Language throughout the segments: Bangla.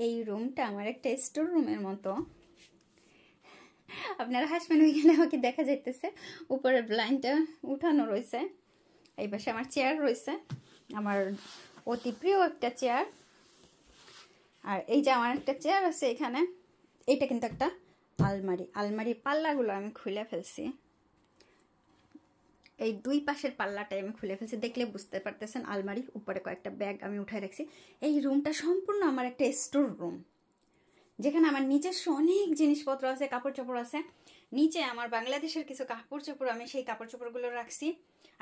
এই রুমটা আমার একটা স্টোর রুমের মতো। আপনারা হাসবেন, ওইখানে আমাকে দেখা যাইতেছে উপরে ব্লাইন্ডটা উঠানো রয়েছে। এই পাশে আমার চেয়ার রয়েছে, আমার অতি প্রিয় একটা চেয়ার। আর এই যে আমার একটা চেয়ার আছে এখানে। এটা কিন্তু একটা আলমারি, আলমারির পাল্লাগুলো আমি খুলে ফেলছি। এই দুই পাশের পাল্লাটাই আমি খুলে ফেলছি, দেখলে বুঝতে পারতেছেন। আলমারি উপরে কয়েকটা ব্যাগ আমি উঠাই রাখছি। এই রুমটা সম্পূর্ণ আমার একটা স্টোর রুম, যেখানে আমার নিজস্ব অনেক জিনিসপত্র আছে, কাপড় চোপড় আছে। নিচে আমার বাংলাদেশের কিছু কাপড় চোপড়, আমি সেই কাপড় চোপড়গুলো রাখছি।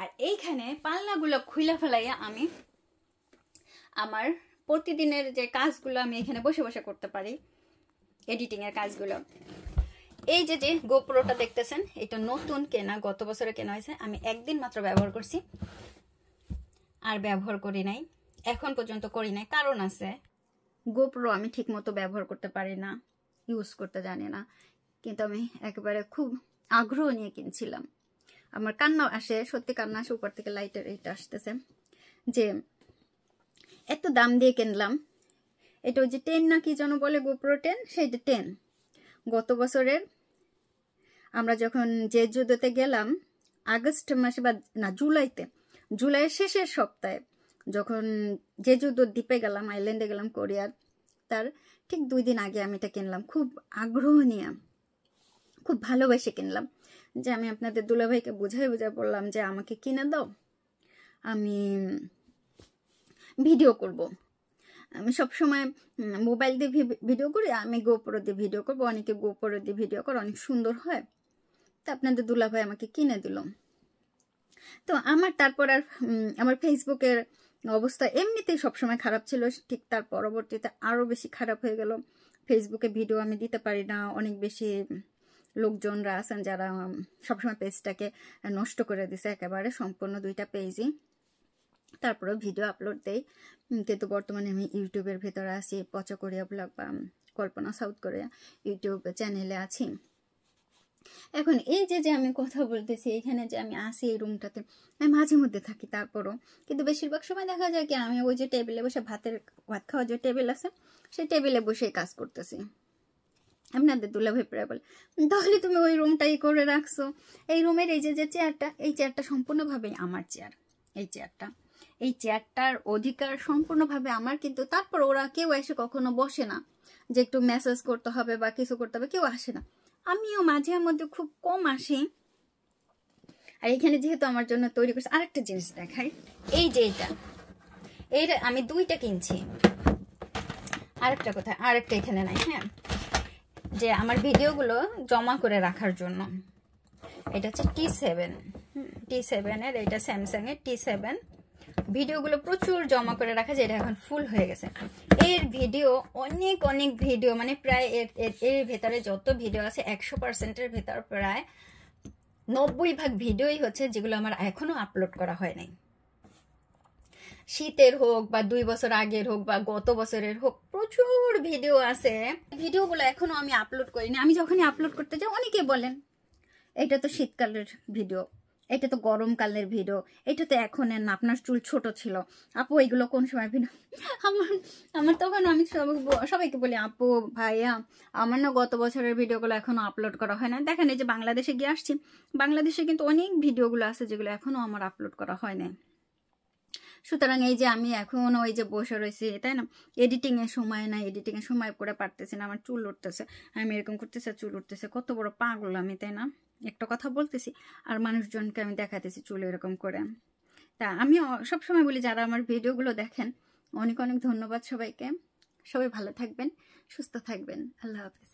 আর এইখানে পাল্লাগুলো খুলে ফেলাইয়া আমি আমার প্রতিদিনের যে কাজগুলো আমি এখানে বসে বসে করতে পারি, এডিটিংয়ের কাজগুলো। এই যে যে গোপ্রোটা দেখতেছেন, এটা নতুন কেনা, গত বছরে কেনা হয়েছে। আমি একদিন মাত্র ব্যবহার করছি, আর ব্যবহার করি নাই, এখন পর্যন্ত করি নাই। কারণ আছে, গোপ্রো আমি ঠিক মতো ব্যবহার করতে পারি না, ইউজ করতে জানি না। কিন্তু আমি একেবারে খুব আগ্রহ নিয়ে কিনছিলাম। আমার কান্না আসে, সত্যি কান্না আসে। উপর থেকে লাইটের এইটা আসতেছে যে এত দাম দিয়ে কিনলাম। এটা ওই যে 10 না কি যেন বলে, গোপ্রো 10, সেইটা 10। গত বছরের আমরা যখন জেজুদোতে গেলাম আগস্ট মাসে, বা না জুলাইয়ের শেষের সপ্তাহে, যখন জেজুদো দ্বীপে গেলাম, আইল্যান্ডে গেলাম, কোরিয়ার, তার ঠিক 2 দিন আগে আমি এটা কিনলাম। খুব আগ্রহ নিয়ে, খুব ভালোবেসে কিনলাম। যে আমি আপনাদের দুলাভাইকে বুঝাই বললাম যে আমাকে কিনে দাও, আমি ভিডিও করব। আমি সবসময় মোবাইল দিয়ে ভিডিও করি, আমি গোপ্রো দিয়ে ভিডিও করবো। অনেকে গোপ্রো দিয়ে ভিডিও করে, অনেক সুন্দর হয়। তো আপনাদের দুলাভাই আমাকে কিনে দিল। তো আমার তারপর আর আমার ফেসবুকের অবস্থা এমনিতেই সবসময় খারাপ ছিল, ঠিক তার পরবর্তীতে আরও বেশি খারাপ হয়ে গেল। ফেসবুকে ভিডিও আমি দিতে পারি না, অনেক বেশি লোকজনরা আছেন যারা সবসময় পেজটাকে নষ্ট করে দিছে একেবারে, সম্পূর্ণ 2টা পেজই। তারপরে ভিডিও আপলোড দেই। কিন্তু বর্তমানে আমি ইউটিউবের ভেতরে আছি, পচা কোরিয়া ব্লগ বা কল্পনা সাউথ কোরিয়া ইউটিউব চ্যানেলে আছি। এখন এই যে যে আমি কথা বলতেছি, এখানে যে আমি আসি এই রুমটাতে, আমি মাঝে মধ্যে থাকি তারপরও। কিন্তু বেশিরভাগ সময় দেখা যায় কি, আমি ওই যে টেবিলে বসে ভাত খাওয়ার যে টেবিল আছে, সেই টেবিলে বসে কাজ করতেছি। আপনাদের দুলাভাই প্রায় বলে, তাহলে তুমি ওই রুমটাই করে রাখছো। এই রুমের এই যে যে চেয়ারটা, এই চেয়ারটা সম্পূর্ণভাবে আমার চেয়ার। এই চেয়ারটার অধিকার সম্পূর্ণভাবে আমার। কিন্তু তারপর ওরা কেউ এসে কখনো বসে না যে একটু মেসেজ করতে হবে বা কিছু করতে হবে, কেউ আসে না। আমিও মাঝে মধ্যে খুব কম আসি। আর এখানে যেহেতু আমার জন্য তৈরি করছে, আরেকটা জিনিস দেখাই। এই যে এইটা আমি 2টা কিনছি। আরেকটা কোথায়, আরেকটা এখানে নাই। হ্যাঁ, যে আমার ভিডিওগুলো জমা করে রাখার জন্য। এটা হচ্ছে T7 এর, এটা স্যামসাং এর T7। ভিডিওগুলো প্রচুর জমা করে রাখা যায়, এটা এখন ফুল হয়ে গেছে। এর ভিডিও অনেক ভিডিও, মানে প্রায় এর ভেতরে যত ভিডিও আছে 100%-এর ভেতর প্রায় 90% ভিডিওই হচ্ছে যেগুলো আমার এখনো আপলোড করা হয় নাই। শীতের হোক বা 2 বছর আগের হোক বা গত বছরের হোক, প্রচুর ভিডিও আছে। ভিডিওগুলো এখনো আমি আপলোড করিনি। আমি যখনই আপলোড করতে যাই অনেকে বলেন এটা তো শীতকালের ভিডিও, এটা তো গরমকালের ভিডিও, এটা তো এখন না, আপনার চুল ছোট ছিল আপু, এইগুলো কোন সময় ভিডিও? আমার তখন আমি সবাইকে বলি, আপু ভাইয়া, আমার না গত বছরের ভিডিওগুলো এখনো আপলোড করা হয় না। দেখেন এই যে বাংলাদেশে গিয়ে আসছি, বাংলাদেশে কিন্তু অনেক ভিডিওগুলো আছে যেগুলো এখনো আমার আপলোড করা হয় না। সুতরাং এই যে আমি এখন ওই যে বসে রয়েছি, তাই না, এডিটিংয়ের সময় না, এডিটিংয়ের সময় করে পারতেছি না, আমার চুল উঠতেছে, আমি এরকম করতেছে, চুল উঠতেছে। কত বড় পাগল আমি, তাই না? একটা কথা বলতেছি আর মানুষজনকে আমি দেখাতেছি চুল এরকম করে। তা আমি সবসময় বলি, যারা আমার ভিডিওগুলো দেখেন, অনেক ধন্যবাদ সবাইকে। সবাই ভালো থাকবেন, সুস্থ থাকবেন। আল্লাহ হাফেজ।